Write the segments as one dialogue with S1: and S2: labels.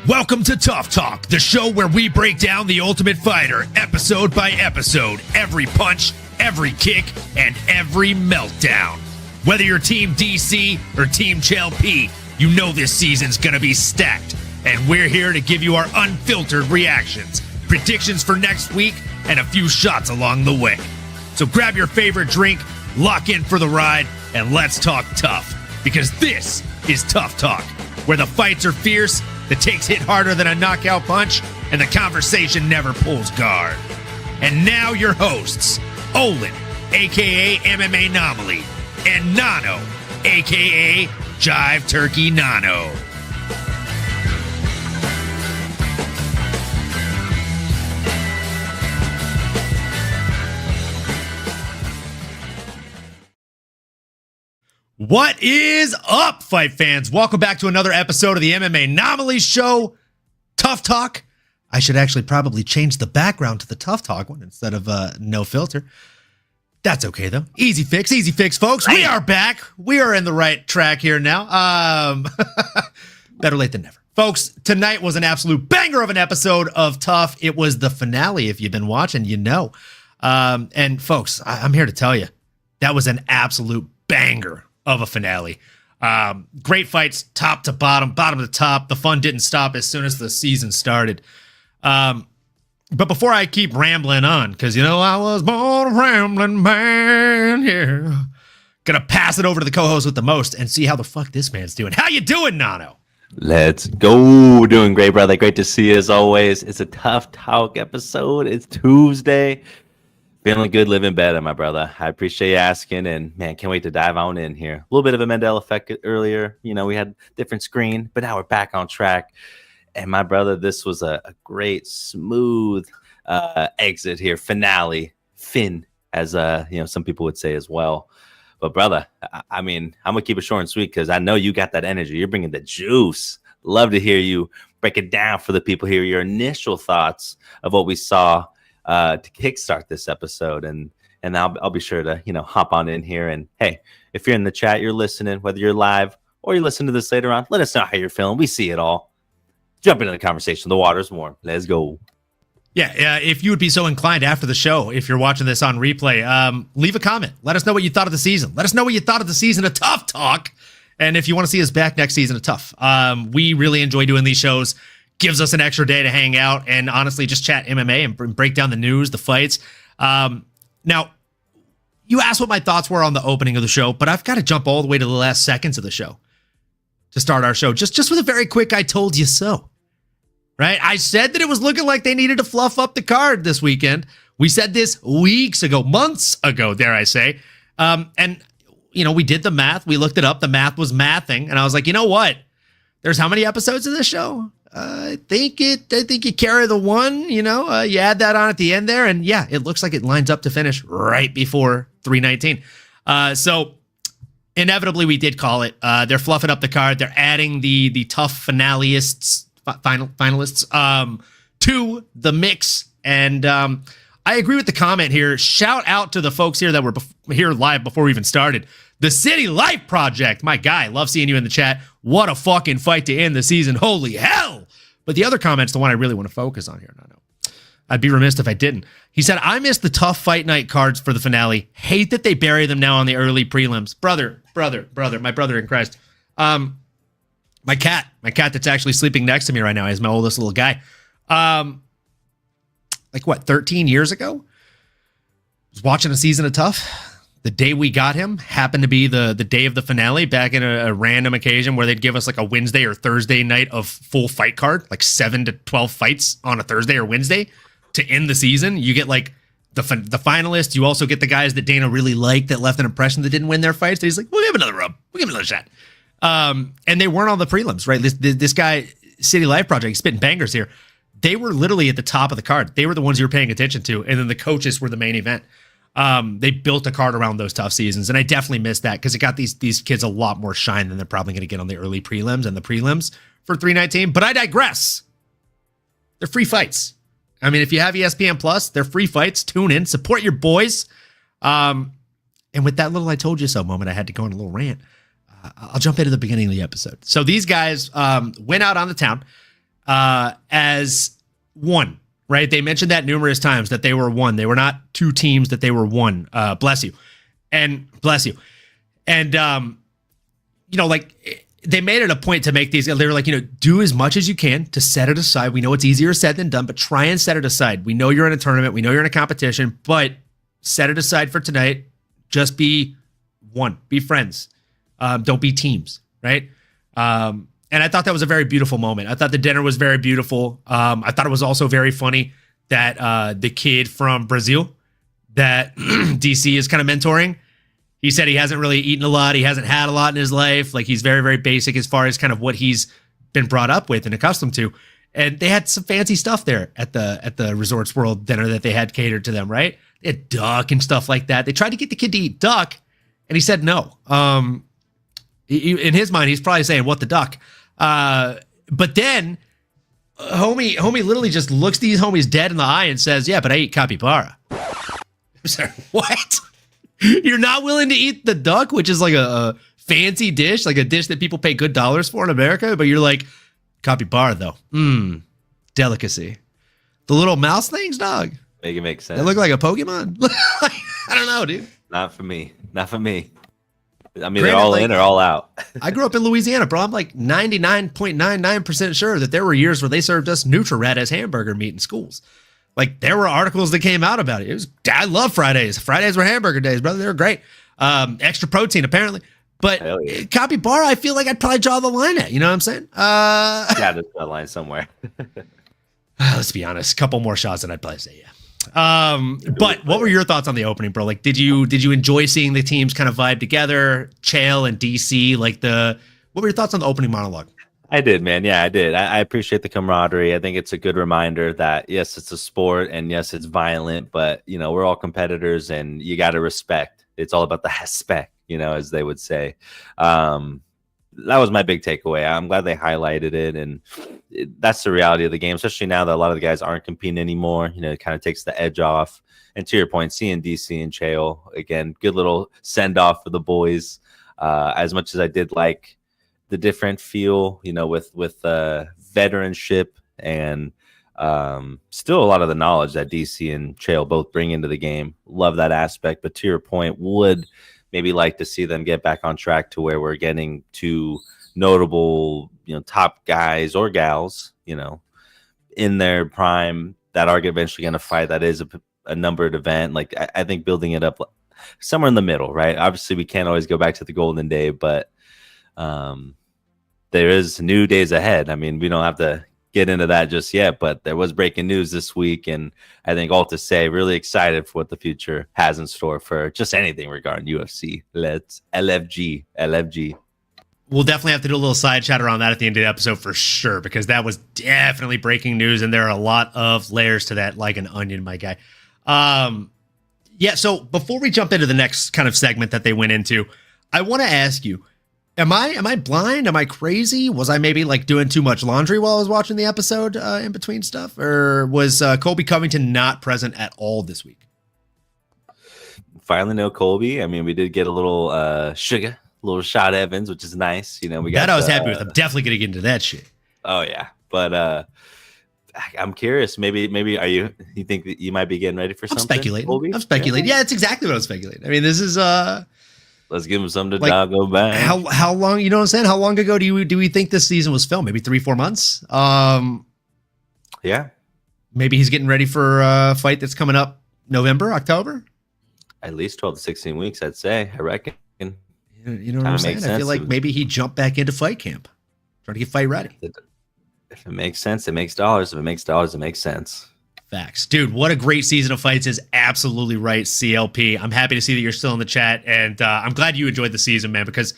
S1: Welcome to TUF Talk, the show where we break down The Ultimate Fighter episode by episode, every punch, every kick, and every meltdown. Whether you're Team DC or Team CHLP, you know this season's gonna be stacked, and we're here to give you our unfiltered reactions, predictions for next week, and a few shots along the way. So grab your favorite drink, lock in for the ride, and let's talk tough, because this is TUF Talk, where the fights are fierce, the takes hit harder than a knockout punch, and the conversation never pulls guard. And now your hosts, Olin, a.k.a. MMAnomaly, and Nano, a.k.a. Jive Turkey Nano. What is up, fight fans? Welcome back to another episode of the MMAnomaly Show, TUF Talk. I should actually probably change the background to the TUF Talk one instead of no filter. That's okay, though. Easy fix, folks. We are back. We are in the right track here now. Better late than never. Folks, tonight was an absolute banger of an episode of TUF. It was the finale. If you've been watching, you know. And folks, I'm here to tell you, that was an absolute banger of a finale. Great fights, top to bottom, bottom to top. The fun didn't stop as soon as the season started. But before I keep rambling on, because you know I was born a rambling man, yeah. Gonna pass it over to the co-host with the most and see how the fuck this man's doing. How you doing, Nano?
S2: Let's go. Doing great, brother. Great to see you as always. It's a TUF Talk episode. It's Tuesday. Feeling good, living better, my brother. I appreciate you asking, and man, can't wait to dive on in here. A little bit of a Mandela effect earlier. You know, we had different screen, but now we're back on track. And my brother, this was a great, smooth exit here, finale, fin, as you know, some people would say as well. But brother, I mean, I'm gonna keep it short and sweet because I know you got that energy. You're bringing the juice. Love to hear you break it down for the people here. Your initial thoughts of what we saw to kickstart this episode, and I'll be sure to, you know, hop on in here. And hey, if you're in the chat, you're listening, whether you're live or you listen to this later on, let us know how you're feeling. We see it all. Jump into the conversation. The water's warm. Let's go.
S1: Yeah, if you would be so inclined after the show, if you're watching this on replay, leave a comment. Let us know what you thought of the season. Let us know what you thought of the season of TUF Talk, and if you want to see us back next season of TUF. We really enjoy doing these shows. Gives us an extra day to hang out and honestly just chat MMA and break down the news, the fights. Now, you asked what my thoughts were on the opening of the show, but I've got to jump all the way to the last seconds of the show to start our show. Just with a very quick "I told you so." Right? I said that it was looking like they needed to fluff up the card this weekend. We said this weeks ago, months ago, dare I say. And, you know, we did the math. We looked it up. The math was mathing. And I was like, you know what? There's how many episodes of this show? I think you carry the one, you know, you add that on at the end there. And yeah, it looks like it lines up to finish right before 319. So inevitably we did call it. They're fluffing up the card. They're adding the TUF finalists to the mix. And I agree with the comment here. Shout out to the folks here that were here live before we even started. The City Life Project, my guy, love seeing you in the chat. What a fucking fight to end the season. Holy hell. But the other comment's the one I really want to focus on here. No. I'd be remiss if I didn't. He said, I missed the TUF Fight Night cards for the finale. Hate that they bury them now on the early prelims. Brother, my brother in Christ. My cat that's actually sleeping next to me right now is my oldest little guy. Like what, 13 years ago? Was watching a season of TUF. The day we got him happened to be the day of the finale, back in a random occasion where they'd give us like a Wednesday or Thursday night of full fight card, like 7 to 12 fights on a Thursday or Wednesday to end the season. You get like the finalists. You also get the guys that Dana really liked that left an impression that didn't win their fights. He's like, we'll give another rub. We'll give another shot. And they weren't on the prelims, right? This guy, City Life Project, spitting bangers here. They were literally at the top of the card. They were the ones you were paying attention to. And then the coaches were the main event. They built a card around those TUF seasons, and I definitely missed that because it got these kids a lot more shine than they're probably going to get on the early prelims and the prelims for 319. But I digress. They're free fights. I mean, if you have ESPN Plus, they're free fights. Tune in, support your boys. And with that little "I told you so" moment, I had to go on a little rant. I'll jump into the beginning of the episode. So these guys went out on the town. as one, right? They mentioned that numerous times that they were one. They were not two teams, that they were one. Bless you. And like they made it a point to make these, they were like, do as much as you can to set it aside. We know it's easier said than done, but try and set it aside. We know you're in a tournament. We know you're in a competition, but set it aside for tonight. Just be one, be friends. Don't be teams. Right. And I thought that was a very beautiful moment. I thought the dinner was very beautiful. I thought it was also very funny that the kid from Brazil that DC is kind of mentoring, he said he hasn't really eaten a lot. He hasn't had a lot in his life. Like, he's very, very basic as far as kind of what he's been brought up with and accustomed to. And they had some fancy stuff there at the Resorts World dinner that they had catered to them, right? They had duck and stuff like that. They tried to get the kid to eat duck, and he said no. In his mind, he's probably saying, "What the duck?" But then, homie literally just looks these homies dead in the eye and says, "Yeah, but I eat capybara." I'm sorry, what? You're not willing to eat the duck, which is like a fancy dish, like a dish that people pay good dollars for in America, but you're like, capybara though, delicacy. The little mouse things, dog.
S2: Make it make sense.
S1: They look like a Pokemon. I don't know, dude.
S2: Not for me. Not for me. I mean, they're all in or all out.
S1: I grew up in Louisiana, bro. I'm like 99.99% sure that there were years where they served us Nutri-Rat as hamburger meat in schools. Like, there were articles that came out about it. I love Fridays. Fridays were hamburger days, brother. They were great. Extra protein, apparently. But yeah. Capybara, I feel like I'd probably draw the line at. You know what I'm saying?
S2: Yeah, there's a line somewhere.
S1: Let's be honest. A couple more shots and I'd probably say yeah. But what were your thoughts on the opening, bro? Like, did you enjoy seeing the teams kind of vibe together? Chael and DC, what were your thoughts on the opening monologue?
S2: I did, man. Yeah, I did. I appreciate the camaraderie. I think it's a good reminder that, yes, it's a sport and yes, it's violent, but, we're all competitors and you got to respect. It's all about the respect, as they would say. That was my big takeaway. I'm glad they highlighted it. And that's the reality of the game, especially now that a lot of the guys aren't competing anymore. It kind of takes the edge off. And to your point, seeing DC and Chael, again, good little send off for the boys. As much as I did like the different feel, with veteranship and still a lot of the knowledge that DC and Chael both bring into the game. Love that aspect. But to your point, would maybe like to see them get back on track to where we're getting to notable, top guys or gals, in their prime that are eventually going to fight. That is a numbered event. Like, I think building it up somewhere in the middle, right? Obviously, we can't always go back to the golden day, but there is new days ahead. I mean, we don't have to get into that just yet, but there was breaking news this week, and I think all to say, really excited for what the future has in store for just anything regarding UFC. Let's LFG.
S1: We'll definitely have to do a little side chat around that at the end of the episode for sure, because that was definitely breaking news, and there are a lot of layers to that, like an onion, my guy. Yeah, so before we jump into the next kind of segment that they went into, I want to ask you, am I blind? Am I crazy? Was I maybe doing too much laundry while I was watching the episode in between stuff? Or was Colby Covington not present at all this week?
S2: Finally, no Colby. I mean, we did get a little sugar, a little Rashard Evans, which is nice. We got
S1: that I was happy with. I'm definitely going to get into that shit.
S2: Oh, yeah. But I'm curious. Maybe you think that you might be getting ready for something?
S1: I'm speculating. Yeah, that's exactly what I was speculating. I mean, this is
S2: let's give him something to go back.
S1: How long? You know what I'm saying? How long ago do we think this season was filmed? Maybe 3-4 months.
S2: Yeah.
S1: Maybe he's getting ready for a fight that's coming up November, October.
S2: At least 12 to 16 weeks, I'd say. I reckon.
S1: You know what I'm saying? I feel like maybe he jumped back into fight camp, trying to get fight ready.
S2: If it makes sense, it makes dollars. If it makes dollars, it makes sense.
S1: Facts. Dude, what a great season of fights is absolutely right, CLP. I'm happy to see that you're still in the chat, and I'm glad you enjoyed the season, man, because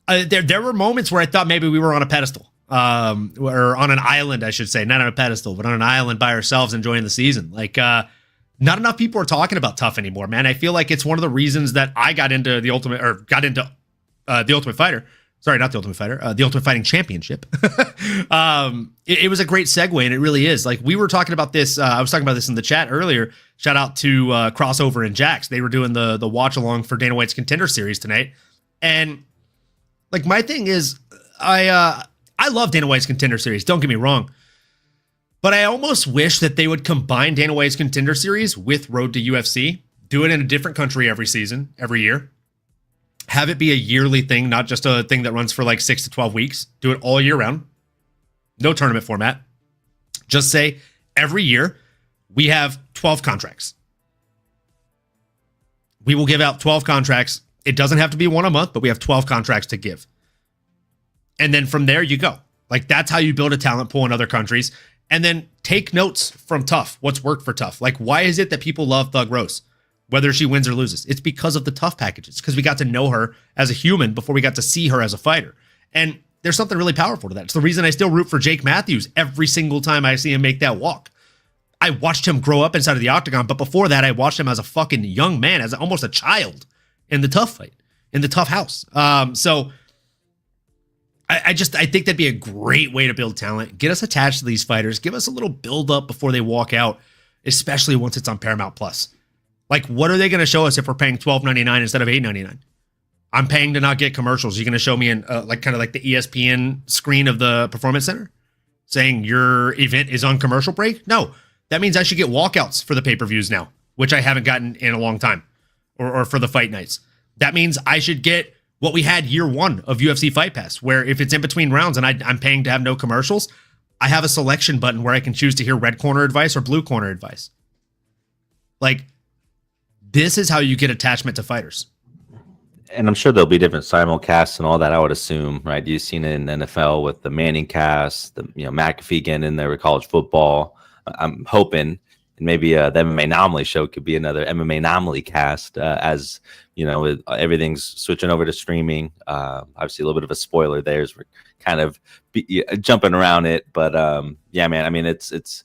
S1: there were moments where I thought maybe we were on a pedestal, or on an island, I should say. Not on a pedestal, but on an island by ourselves enjoying the season. Not enough people are talking about TUF anymore, man. I feel like it's one of the reasons that I got into The Ultimate Fighter. Sorry, not The Ultimate Fighter, The Ultimate Fighting Championship. It was a great segue, and it really is. We were talking about this. I was talking about this in the chat earlier. Shout out to Crossover and Jax. They were doing the watch along for Dana White's Contender Series tonight. And my thing is, I love Dana White's Contender Series. Don't get me wrong. But I almost wish that they would combine Dana White's Contender Series with Road to UFC. Do it in a different country every season, every year. Have it be a yearly thing, not just a thing that runs for like 6 to 12 weeks. Do it all year round. No tournament format. Just say every year we have 12 contracts. We will give out 12 contracts. It doesn't have to be one a month, but we have 12 contracts to give. And then from there you go. Like that's how you build a talent pool in other countries. And then take notes from TUF. What's worked for TUF? Like, why is it that people love Thug Rose, whether she wins or loses? It's because of the TUF packages, because we got to know her as a human before we got to see her as a fighter. And there's something really powerful to that. It's the reason I still root for Jake Matthews every single time I see him make that walk. I watched him grow up inside of the octagon, but before that, I watched him as a fucking young man, as almost a child in the TUF fight, in the TUF house. So I think that'd be a great way to build talent. Get us attached to these fighters. Give us a little build up before they walk out, especially once it's on Paramount Plus. Like, what are they going to show us if we're paying $12.99 instead of $8.99? I'm paying to not get commercials. You're going to show me in kind of like the ESPN screen of the Performance Center saying your event is on commercial break? No, that means I should get walkouts for the pay-per-views now, which I haven't gotten in a long time, or for the fight nights. That means I should get what we had year one of UFC Fight Pass, where if it's in between rounds and I'm paying to have no commercials, I have a selection button where I can choose to hear red corner advice or blue corner advice. Like, this is how you get attachment to fighters.
S2: And I'm sure there'll be different simulcasts and all that, I would assume, right? You've seen it in NFL with the Manning cast, the McAfee getting in there with college football. I'm hoping, and maybe the MMAnomaly Show could be another MMAnomaly cast, as with everything's switching over to streaming. Obviously, a little bit of a spoiler there as we're kind of jumping around it, but yeah, man. I mean, it's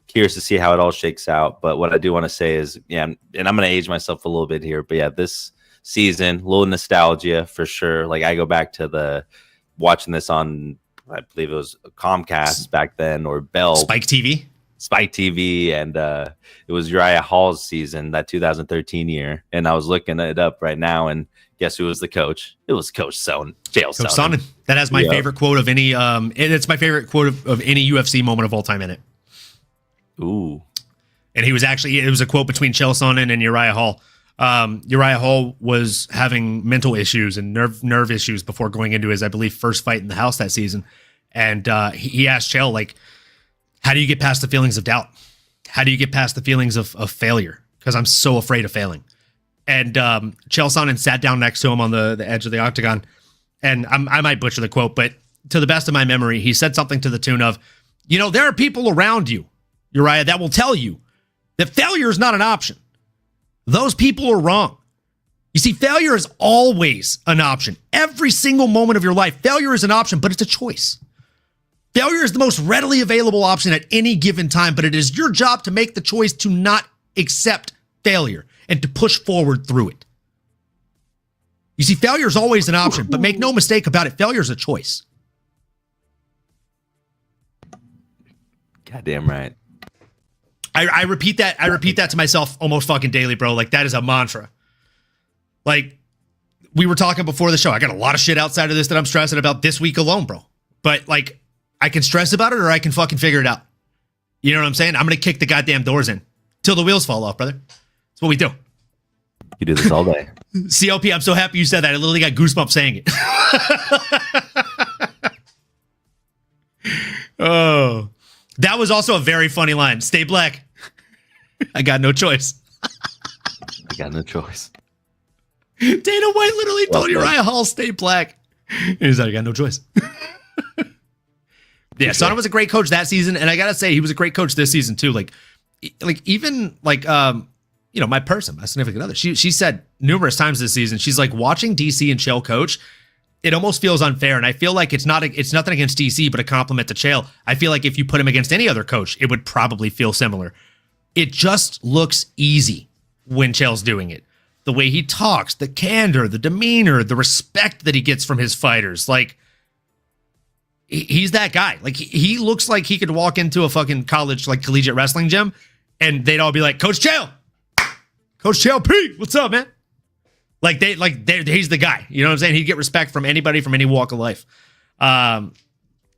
S2: curious to see how it all shakes out. But what I do want to say is, yeah, and I'm going to age myself a little bit here, but yeah, this season, a little nostalgia for sure. Like I go back to watching this on, I believe it was Comcast back then, or Bell.
S1: Spike TV, and it was Uriah Hall's season, that 2013 year. And I was looking it up right now, and guess who was the coach? It was Coach Sonnen. Coach Sonnen. That has my favorite quote of any. It's my favorite quote of any UFC moment of all time in it.
S2: Ooh.
S1: And it was a quote between Chael Sonnen and Uriah Hall. Uriah Hall was having mental issues and nerve issues before going into his, I believe, first fight in the house that season. And he asked Chael, like, how do you get past the feelings of doubt? How do you get past the feelings of failure? Because I'm so afraid of failing. And Chael Sonnen sat down next to him on the edge of the octagon. And I might butcher the quote, but to the best of my memory, he said something to the tune of, there are people around you, Uriah, that will tell you that failure is not an option. Those people are wrong. You see, failure is always an option. Every single moment of your life, failure is an option, but it's a choice. Failure is the most readily available option at any given time, but it is your job to make the choice to not accept failure and to push forward through it. You see, failure is always an option, but make no mistake about it, failure is a choice.
S2: Goddamn right.
S1: I repeat that. I repeat that to myself almost fucking daily, bro. Like, that is a mantra. Like, we were talking before the show. I got a lot of shit outside of this that I'm stressing about this week alone, bro. But, like, I can stress about it or I can fucking figure it out. You know what I'm saying? I'm going to kick the goddamn doors in till the wheels fall off, brother. That's what we do.
S2: You do this all day.
S1: CLP, I'm so happy you said that. I literally got goosebumps saying it. Oh, that was also a very funny line. Stay black. I got no choice.
S2: I got no choice.
S1: Dana White literally told Uriah Hall, stay black. And he's like, I got no choice. Yeah, Sonnen was a great coach that season, and I gotta say, he was a great coach this season too. Like even my person, my significant other, she said numerous times this season, she's like, watching DC and Chael coach, it almost feels unfair, and I feel like it's nothing against DC, but a compliment to Chael. I feel like if you put him against any other coach, it would probably feel similar. It just looks easy when Chael's doing it. The way he talks, the candor, the demeanor, the respect that he gets from his fighters, like. He's that guy. Like, he looks like he could walk into a fucking college, like, collegiate wrestling gym, and they'd all be like, Coach Chael P, what's up, man? He's the guy. You know what I'm saying? He'd get respect from anybody from any walk of life.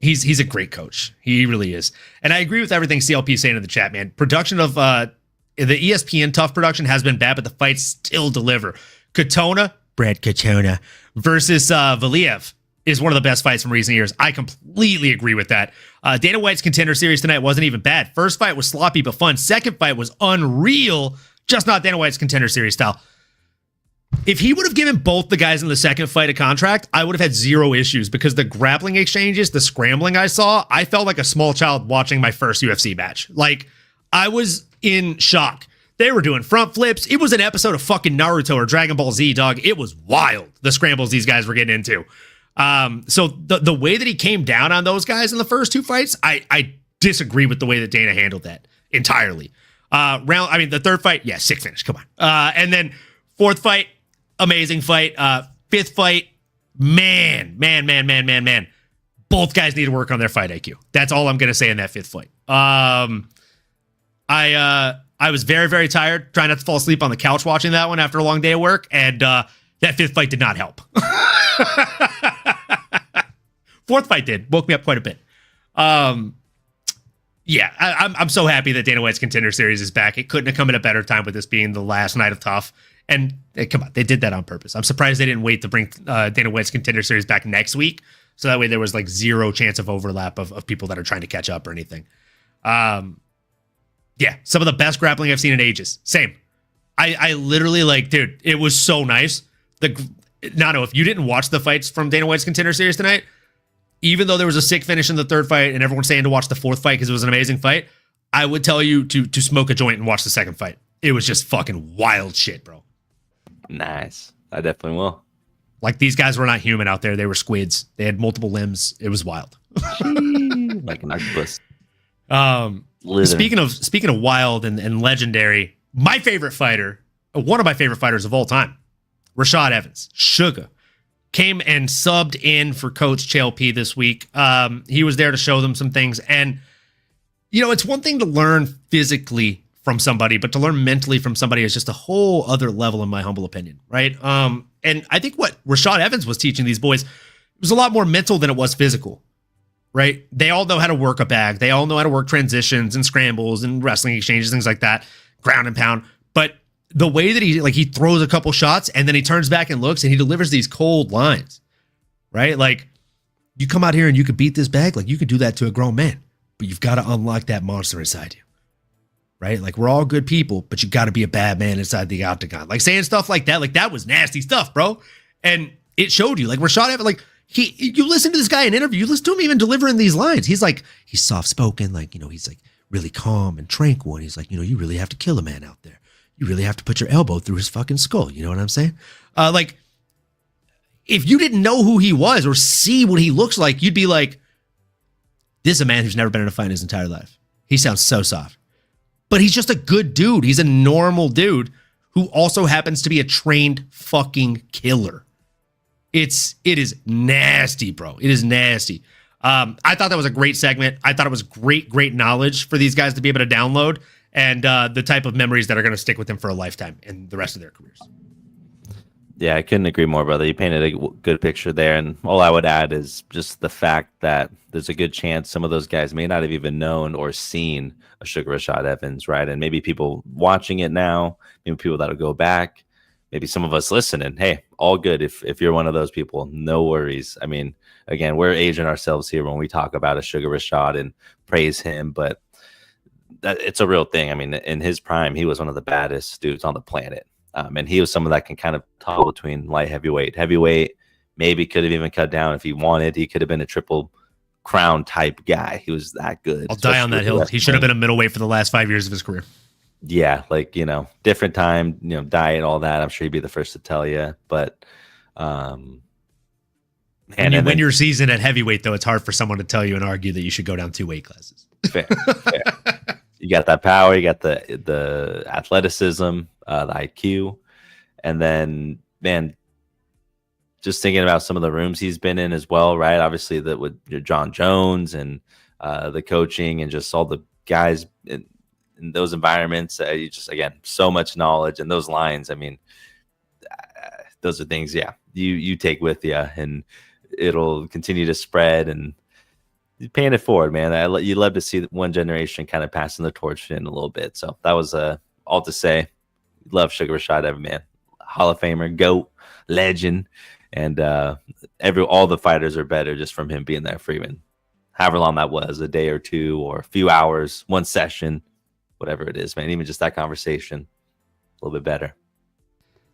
S1: He's a great coach. He really is. And I agree with everything CLP is saying in the chat, man. Production of the ESPN TUF production has been bad, but the fights still deliver. Brad Katona versus Valiev is one of the best fights from recent years. I completely agree with that. Dana White's Contender Series tonight wasn't even bad. First fight was sloppy but fun. Second fight was unreal, just not Dana White's Contender Series style. If he would have given both the guys in the second fight a contract, I would have had zero issues because the grappling exchanges, the scrambling I saw, I felt like a small child watching my first UFC match. Like, I was in shock. They were doing front flips. It was an episode of fucking Naruto or Dragon Ball Z, dog. It was wild, the scrambles these guys were getting into. So the way that he came down on those guys in the first two fights, I disagree with the way that Dana handled that entirely. The third fight, yeah, sick finish. Come on. And then fourth fight, amazing fight. Fifth fight, man. Both guys need to work on their fight IQ. That's all I'm going to say in that fifth fight. I was very, very tired, trying not to fall asleep on the couch watching that one after a long day of work, and that fifth fight did not help. Fourth fight did. Woke me up quite a bit. I'm so happy that Dana White's Contender Series is back. It couldn't have come at a better time with this being the last night of TUF. And come on, they did that on purpose. I'm surprised they didn't wait to bring Dana White's Contender Series back next week. So that way there was like zero chance of overlap of people that are trying to catch up or anything. Some of the best grappling I've seen in ages. Same. I literally dude, it was so nice. Nano, if you didn't watch the fights from Dana White's Contender Series tonight, even though there was a sick finish in the third fight and everyone's saying to watch the fourth fight because it was an amazing fight, I would tell you to smoke a joint and watch the second fight. It was just fucking wild shit, bro.
S2: Nice. I definitely will.
S1: Like, these guys were not human out there. They were squids. They had multiple limbs. It was wild.
S2: Like an octopus.
S1: Speaking of wild and legendary, my favorite fighter, one of my favorite fighters of all time, Rashard Evans, Sugar, came and subbed in for Coach CLP this week. He was there to show them some things. And, it's one thing to learn physically from somebody, but to learn mentally from somebody is just a whole other level, in my humble opinion, right? And I think what Rashard Evans was teaching these boys was a lot more mental than it was physical, right? They all know how to work a bag. They all know how to work transitions and scrambles and wrestling exchanges, things like that, ground and pound. But the way that he throws a couple shots and then he turns back and looks and he delivers these cold lines, right? Like, you come out here and you could beat this bag, like you could do that to a grown man, but you've got to unlock that monster inside you, right? Like, we're all good people, but you got to be a bad man inside the octagon. Like, saying stuff like that was nasty stuff, bro. And it showed you, like, Rashard Evans, like, you listen to this guy in an interview, you listen to him even delivering these lines. He's soft spoken, he's like really calm and tranquil. And he's like, you really have to kill a man out there. You really have to put your elbow through his fucking skull. You know what I'm saying? If you didn't know who he was or see what he looks like, you'd be like, this is a man who's never been in a fight in his entire life. He sounds so soft. But he's just a good dude. He's a normal dude who also happens to be a trained fucking killer. It is nasty, bro. It is nasty. I thought that was a great segment. I thought it was great knowledge for these guys to be able to download, and the type of memories that are going to stick with them for a lifetime and the rest of their careers.
S2: Yeah, I couldn't agree more, brother. You painted a good picture there. And all I would add is just the fact that there's a good chance some of those guys may not have even known or seen a Sugar Rashard Evans, right? And maybe people watching it now, maybe people that'll go back, maybe some of us listening. Hey, all good. If you're one of those people, no worries. I mean, again, we're aging ourselves here when we talk about a Sugar Rashard and praise him, but it's a real thing. I mean, in his prime, he was one of the baddest dudes on the planet. And he was someone that can kind of toggle between light heavyweight, maybe could have even cut down if he wanted. He could have been a triple crown type guy. He was that good.
S1: I'll die on that hill. He should have been a middleweight for the last 5 years of his career.
S2: Yeah, different time, diet, all that. I'm sure he'd be the first to tell you. But
S1: when you win your season at heavyweight, though, it's hard for someone to tell you and argue that you should go down 2 weight classes.
S2: Fair. You got that power, you got the athleticism, the IQ, and then, man, just thinking about some of the rooms he's been in as well, right? Obviously, that with John Jones and the coaching and just all the guys in those environments. You just, again, so much knowledge, and those lines. I mean, those are things, you take with you, and it'll continue to spread. And He's paying it forward, man. You love to see one generation kind of passing the torch in a little bit. So that was all to say. Love Sugar Rashad Evans, man. Hall of Famer, GOAT, legend, and all the fighters are better just from him being there for even however long that was, a day or two or a few hours, one session, whatever it is, man. Even just that conversation, a little bit better.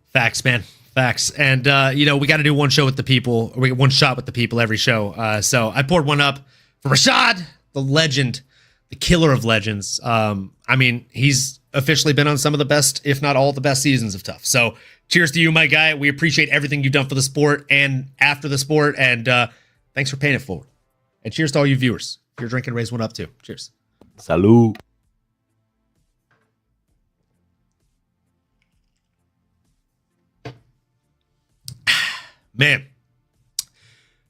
S1: Facts, man. Facts. And, we got to do one show with the people. We get one shot with the people every show. So I poured one up for Rashad, the legend, the killer of legends. He's officially been on some of the best, if not all the best seasons of TUF. So cheers to you, my guy. We appreciate everything you've done for the sport and after the sport. And thanks for paying it forward. And cheers to all you viewers. If you're drinking, raise one up too. Cheers.
S2: Salud.
S1: Man.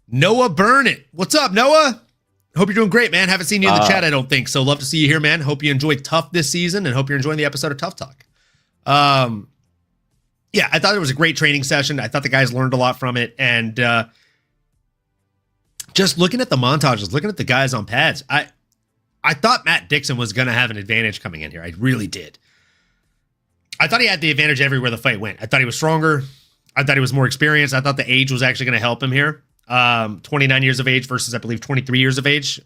S1: Noah Burnett. What's up, Noah? Hope you're doing great, man. Haven't seen you in the chat, I don't think. So love to see you here, man. Hope you enjoyed TUF this season and hope you're enjoying the episode of TUF Talk. Yeah, I thought it was a great training session. I thought the guys learned a lot from it. And just looking at the montages, looking at the guys on pads, I thought Matt Dixon was going to have an advantage coming in here. I really did. I thought he had the advantage everywhere the fight went. I thought he was stronger. I thought he was more experienced. I thought the age was actually going to help him here. 29 years of age versus, I believe, 23 years of age.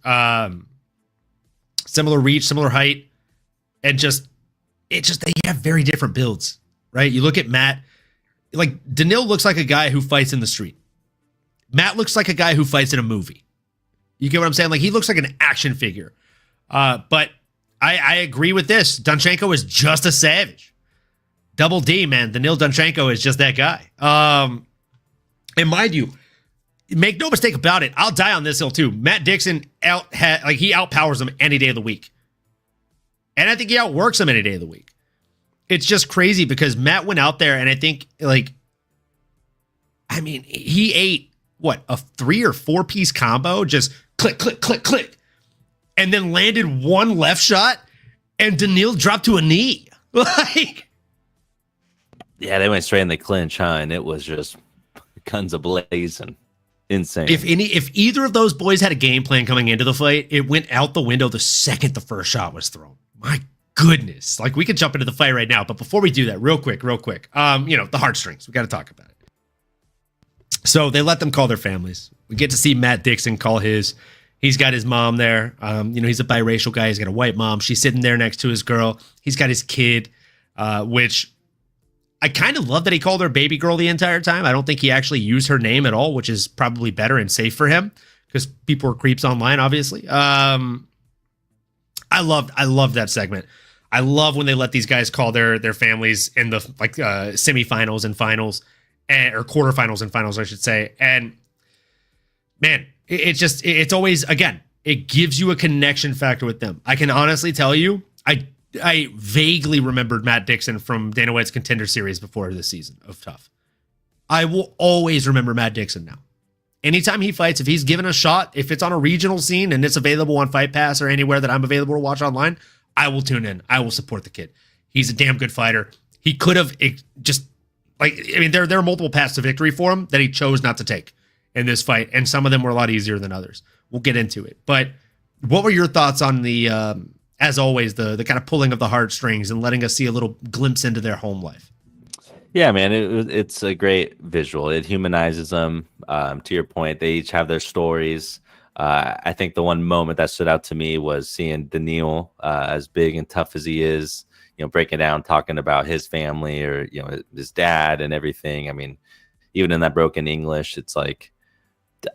S1: Similar reach, similar height. And they have very different builds, right? You look at Matt, like Daniil looks like a guy who fights in the street. Matt looks like a guy who fights in a movie. You get what I'm saying? Like he looks like an action figure. But I agree with this. Donchenko is just a savage. Double D, man. Daniil Donchenko is just that guy. And mind you, make no mistake about it, I'll die on this hill too. Matt Dixon he outpowers him any day of the week. And I think he outworks him any day of the week. It's just crazy because Matt went out there and I think he ate a 3 or 4 piece combo, just click, click, click, click, and then landed one left shot and Daniil dropped to a knee.
S2: Yeah, they went straight in the clinch, huh? And it was just guns a-blazing. Insane.
S1: If either of those boys had a game plan coming into the fight, it went out the window the second the first shot was thrown. My goodness. We could jump into the fight right now, but before we do that, real quick, the heartstrings. We got to talk about it. So they let them call their families. We get to see Matt Dixon call his. He's got his mom there. He's a biracial guy. He's got a white mom. She's sitting there next to his girl. He's got his kid, which I kind of love that he called her baby girl the entire time. I don't think he actually used her name at all, which is probably better and safe for him because people are creeps online, obviously. I love that segment. I love when they let these guys call their families in the semifinals and finals or quarterfinals and finals, I should say. And man, it's always, again, it gives you a connection factor with them. I can honestly tell you, I vaguely remembered Matt Dixon from Dana White's Contender Series before this season of TUF. I will always remember Matt Dixon now. Anytime he fights, if he's given a shot, if it's on a regional scene and it's available on Fight Pass or anywhere that I'm available to watch online, I will tune in. I will support the kid. He's a damn good fighter. He could have there are multiple paths to victory for him that he chose not to take in this fight, and some of them were a lot easier than others. We'll get into it. But what were your thoughts on the as always, the kind of pulling of the heartstrings and letting us see a little glimpse into their home life?
S2: Yeah, man, it's a great visual. It humanizes them. To your point, they each have their stories. I think the one moment that stood out to me was seeing Daniil, as big and tough as he is, breaking down, talking about his family or, his dad and everything. I mean, even in that broken English, it's like,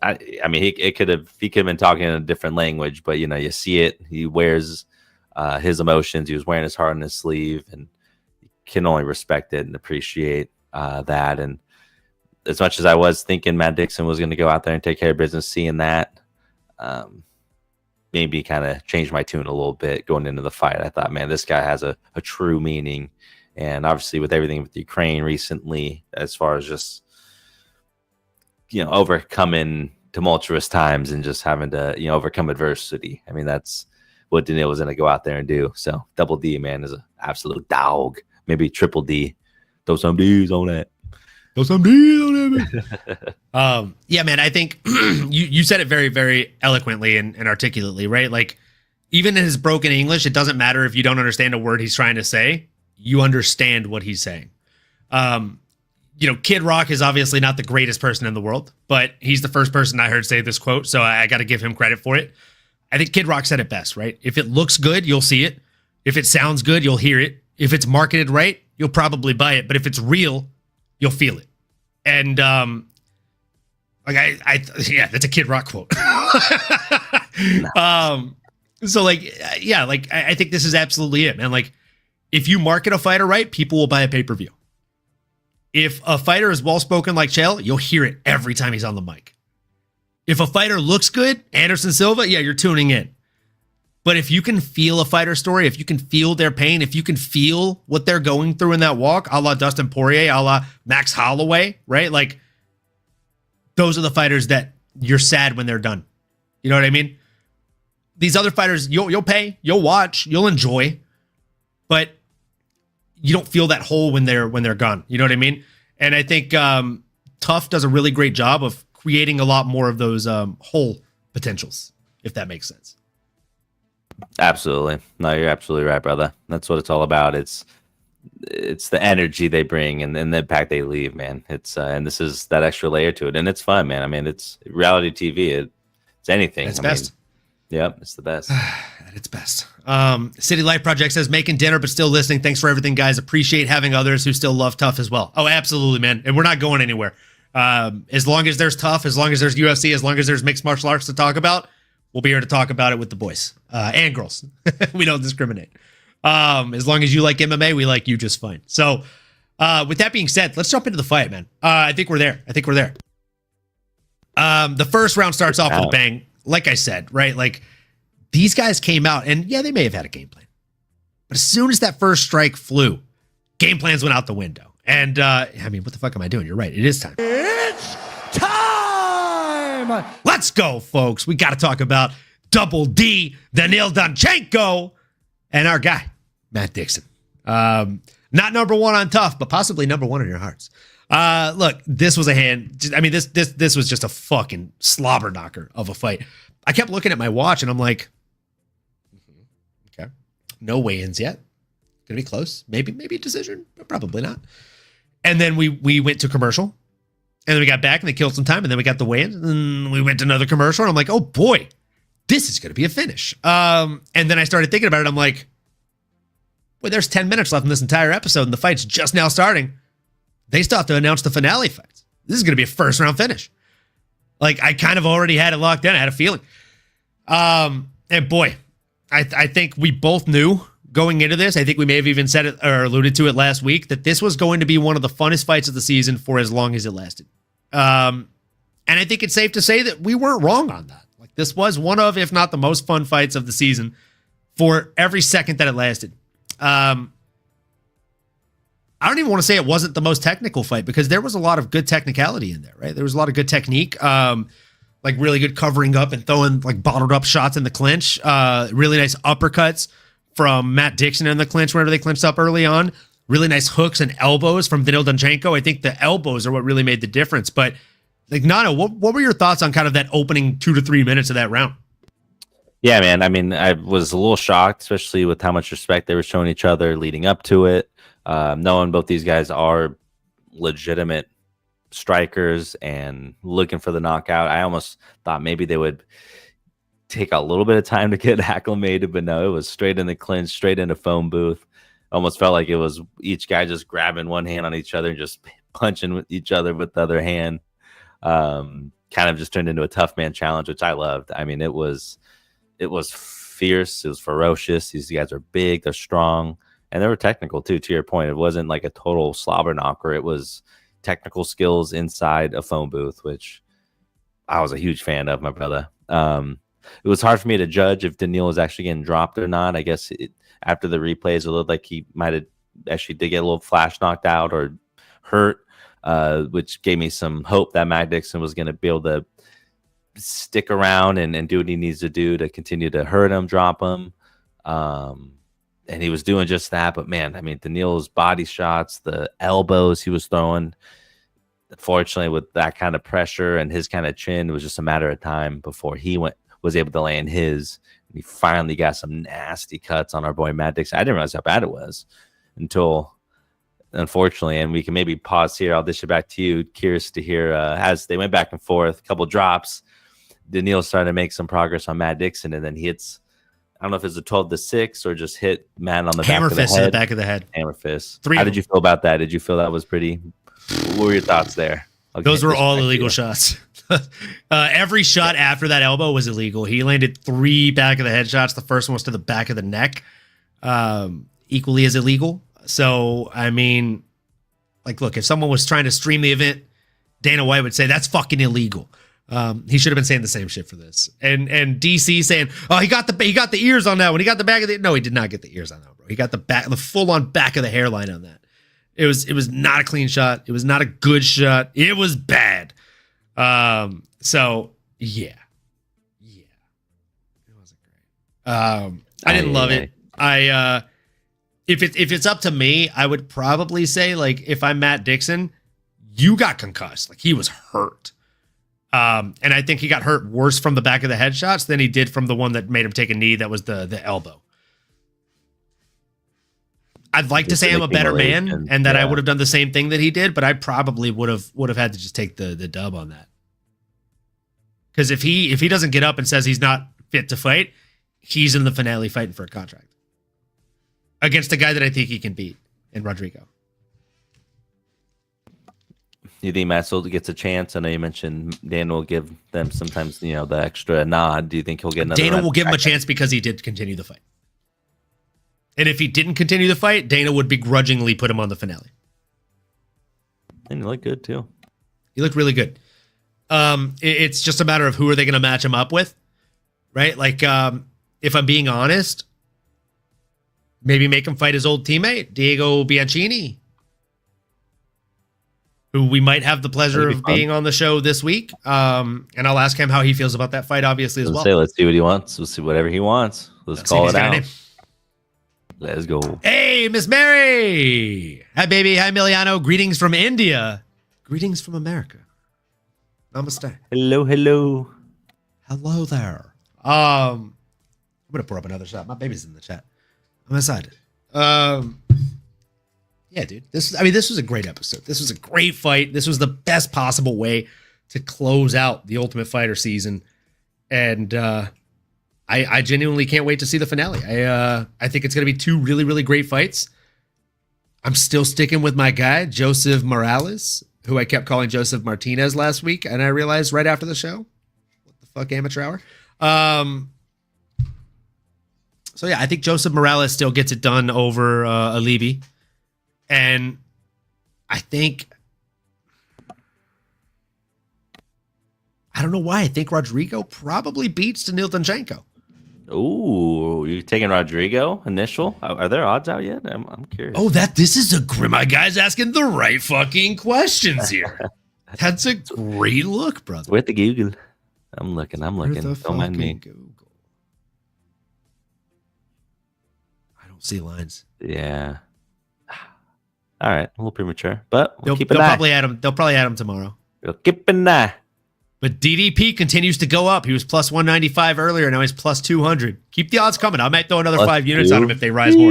S2: he could have been talking in a different language, but, you see it. He wears his emotions. He was wearing his heart on his sleeve, and you can only respect it and appreciate that. And as much as I was thinking Matt Dixon was going to go out there and take care of business, seeing that maybe kind of changed my tune a little bit going into the fight. I thought, man, this guy has a true meaning. And obviously with everything with Ukraine recently, as far as just, overcoming tumultuous times and just having to, overcome adversity. I mean, that's what Daniil was going to go out there and do. So Double D, man, is an absolute dog. Maybe Triple D. Throw some D's on that.
S1: Throw some D on it. Yeah, man, I think you said it very, very eloquently and articulately, right? Like, even in his broken English, it doesn't matter if you don't understand a word he's trying to say. You understand what he's saying. Kid Rock is obviously not the greatest person in the world, but he's the first person I heard say this quote, so I got to give him credit for it. I think Kid Rock said it best, right? If it looks good, you'll see it. If it sounds good, you'll hear it. If it's marketed right, you'll probably buy it. But if it's real, you'll feel it. And that's a Kid Rock quote. So I think this is absolutely it, man. Like, if you market a fighter right, people will buy a pay-per-view. If a fighter is well-spoken like Chael, you'll hear it every time he's on the mic. If a fighter looks good, Anderson Silva, yeah, you're tuning in. But if you can feel a fighter story, if you can feel their pain, if you can feel what they're going through in that walk, a la Dustin Poirier, a la Max Holloway, right? Like, those are the fighters that you're sad when they're done. You know what I mean? These other fighters, you'll pay, you'll watch, you'll enjoy, but you don't feel that hole when they're gone. You know what I mean? And I think TUF does a really great job of creating a lot more of those whole potentials, if that makes sense.
S2: Absolutely. No, you're absolutely right, brother. That's what it's all about. It's the energy they bring and the impact they leave, man. It's and this is that extra layer to it, and it's fun, man. I mean, it's reality TV. It's anything.
S1: It's best.
S2: Yep, it's the best.
S1: At its best. City Life Project says, making dinner but still listening. Thanks for everything, guys. Appreciate having others who still love TUF as well. Oh, absolutely, man. And we're not going anywhere. As long as there's TUF, as long as there's UFC, as long as there's mixed martial arts to talk about, we'll be here to talk about it with the boys and girls. We don't discriminate. As long as you like MMA, we like you just fine. So with that being said, let's jump into the fight, man. I think we're there. The first round starts off with a bang. Like I said, right? Like, these guys came out, and yeah, they may have had a game plan. But as soon as that first strike flew, game plans went out the window. And, what the fuck am I doing? You're right. It is time.
S3: It's time!
S1: Let's go, folks. We got to talk about Double D, Daniil Donchenko, and our guy, Matt Dixon. Not number one on TUF, but possibly number one in your hearts. Look, this was a hand. I mean, this was just a fucking slobber knocker of a fight. I kept looking at my watch and I'm like, okay, no weigh-ins yet. Gonna be close. Maybe a decision, but probably not. And then we went to commercial, and then we got back and they killed some time, and then we got the weigh-ins, and then we went to another commercial, and I'm like, oh boy, this is gonna be a finish. And then I started thinking about it. I'm like, well, there's 10 minutes left in this entire episode, and the fight's just now starting. They still have to announce the finale fights. This is going to be a first round finish. Like, I kind of already had it locked in. I had a feeling. And boy, I think we both knew going into this. I think we may have even said it or alluded to it last week that this was going to be one of the funnest fights of the season for as long as it lasted. And I think it's safe to say that we weren't wrong on that. Like, this was one of, if not the most fun fights of the season for every second that it lasted. I don't even want to say it wasn't the most technical fight, because there was a lot of good technicality in there, right? There was a lot of good technique, like really good covering up and throwing like bottled up shots in the clinch. Really nice uppercuts from Matt Dixon in the clinch whenever they clinched up early on. Really nice hooks and elbows from Daniil Donchenko. I think the elbows are what really made the difference. But like, Nano, what were your thoughts on kind of that opening 2 to 3 minutes of that round?
S2: Yeah, man. I mean, I was a little shocked, especially with how much respect they were showing each other leading up to it. Knowing both these guys are legitimate strikers and looking for the knockout, I almost thought maybe they would take a little bit of time to get acclimated, but no, it was straight in the clinch, straight into phone booth. Almost felt like it was each guy just grabbing one hand on each other and just punching with each other with the other hand. Kind of just turned into a tough man challenge, which I loved. I mean, it was fierce, it was ferocious. These guys are big, they're strong. And they were technical, too, to your point. It wasn't like a total slobber knocker. It was technical skills inside a phone booth, which I was a huge fan of, my brother. It was hard for me to judge if Daniil was actually getting dropped or not. I guess after the replays, it looked like he might have actually did get a little flash knocked out or hurt, which gave me some hope that Matt Dixon was going to be able to stick around and do what he needs to do to continue to hurt him, drop him. And he was doing just that. But, man, I mean, Daniil's body shots, the elbows he was throwing, unfortunately, with that kind of pressure and his kind of chin, it was just a matter of time before he was able to land his. And he finally got some nasty cuts on our boy Matt Dixon. I didn't realize how bad it was until, unfortunately, and we can maybe pause here. I'll dish it back to you. Curious to hear as they went back and forth, a couple drops. Daniil started to make some progress on Matt Dixon, and then he hits, I don't know if it's a 12-6 or just hit Matt on the
S1: hammer
S2: back of the
S1: fist
S2: head.
S1: in the back of the head.
S2: Hammer fist.
S1: Three
S2: How
S1: of
S2: did you feel about that? Did you feel that was pretty? What were your thoughts there? Okay,
S1: Those were all illegal shots. Every shot after that elbow was illegal. He landed 3 back of the head shots. The first one was to the back of the neck, equally as illegal. So, I mean, like, look, if someone was trying to stream the event, Dana White would say that's fucking illegal. He should have been saying the same shit for this. And DC saying, oh, he got the ears on that one. He got the back of the, no, he did not get the ears on that one, bro. He got the full on back of the hairline on that. It was not a clean shot. It was not a good shot. It was bad. So yeah, it wasn't great. I didn't love it. If it's up to me, I would probably say, like, if I'm Matt Dixon, you got concussed. Like, he was hurt. And I think he got hurt worse from the back of the head shots than he did from the one that made him take a knee. That was the elbow. I'd like to say I'm a better man and that I would have done the same thing that he did, but I probably would have had to just take the dub on that. Because if he doesn't get up and says he's not fit to fight, he's in the finale fighting for a contract against a guy that I think he can beat in Rodrigo.
S2: You think Matt still gets a chance? I know you mentioned Dana will give them sometimes, the extra nod. Do you think he'll get another?
S1: Dana will give him a chance because he did continue the fight. And if he didn't continue the fight, Dana would begrudgingly put him on the finale.
S2: And he looked good too.
S1: He looked really good. It's just a matter of who are they going to match him up with, right? Like, if I'm being honest, maybe make him fight his old teammate, Diego Bianchini, who we might have the pleasure of being on the show this week. And I'll ask him how he feels about that fight, obviously, as well.
S2: Let's see what he wants. We'll see whatever he wants. Let's call it out. Let's go.
S1: Hey, Miss Mary. Hi, baby. Hi, Emiliano. Greetings from India. Greetings from America. Namaste.
S2: Hello.
S1: Hello there. I'm going to pour up another shot. My baby's in the chat. I'm excited. Yeah, dude. This was a great episode. This was a great fight. This was the best possible way to close out the Ultimate Fighter season. And I genuinely can't wait to see the finale. I think it's going to be 2 really, really great fights. I'm still sticking with my guy, Joseph Morales, who I kept calling Joseph Martinez last week. And I realized right after the show, what the fuck, amateur hour? So yeah, I think Joseph Morales still gets it done over Alibi. And I think, I don't know why, I think Rodrigo probably beats Daniil Donchenko.
S2: Ooh, you taking Rodrigo initial? Are there odds out yet? I'm curious.
S1: Oh, this is a grim. My guy's asking the right fucking questions here. That's a great look, brother.
S2: Where's the Google? I'm looking. Don't mind me.
S1: Google. I don't see lines.
S2: Yeah. All right, a little premature, but
S1: they'll probably add him. They'll probably add him tomorrow.
S2: We'll keep an eye.
S1: But DDP continues to go up. He was plus 195 earlier. Now he's plus 200. Keep the odds coming. I might throw another 5 units on him if they rise more.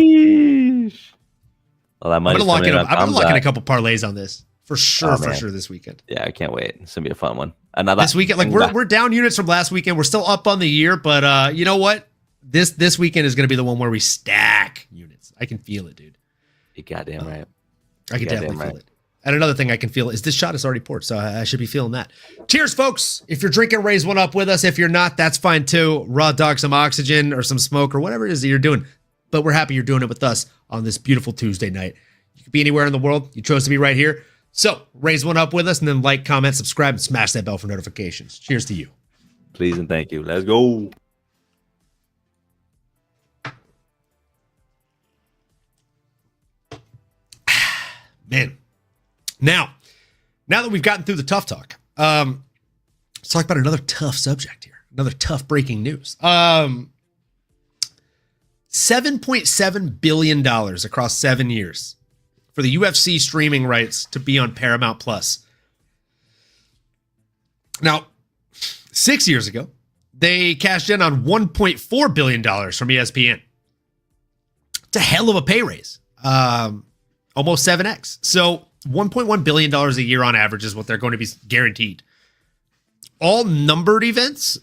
S2: Well, I'm
S1: gonna lock in a couple parlays on this for sure. For sure this weekend.
S2: Yeah, I can't wait. It's gonna be a fun one.
S1: This weekend, like we're down units from last weekend. We're still up on the year, but you know what? This weekend is gonna be the one where we stack units. I can feel it, dude.
S2: You goddamn right.
S1: I can definitely feel it. And another thing I can feel is this shot is already poured, so I should be feeling that. Cheers, folks. If you're drinking, raise one up with us. If you're not, that's fine too. Raw dog some oxygen or some smoke or whatever it is that you're doing. But we're happy you're doing it with us on this beautiful Tuesday night. You could be anywhere in the world. You chose to be right here. So raise one up with us and then like, comment, subscribe, and smash that bell for notifications. Cheers to you.
S2: Please and thank you. Let's go.
S1: Man. Now that we've gotten through the TUF Talk, let's talk about another tough subject here. Another tough breaking news. $7.7 billion across 7 years for the UFC streaming rights to be on Paramount Plus. Now, 6 years ago, they cashed in on $1.4 billion from ESPN. It's a hell of a pay raise. Almost 7x. So $1.1 billion a year on average is what they're going to be guaranteed. All numbered events,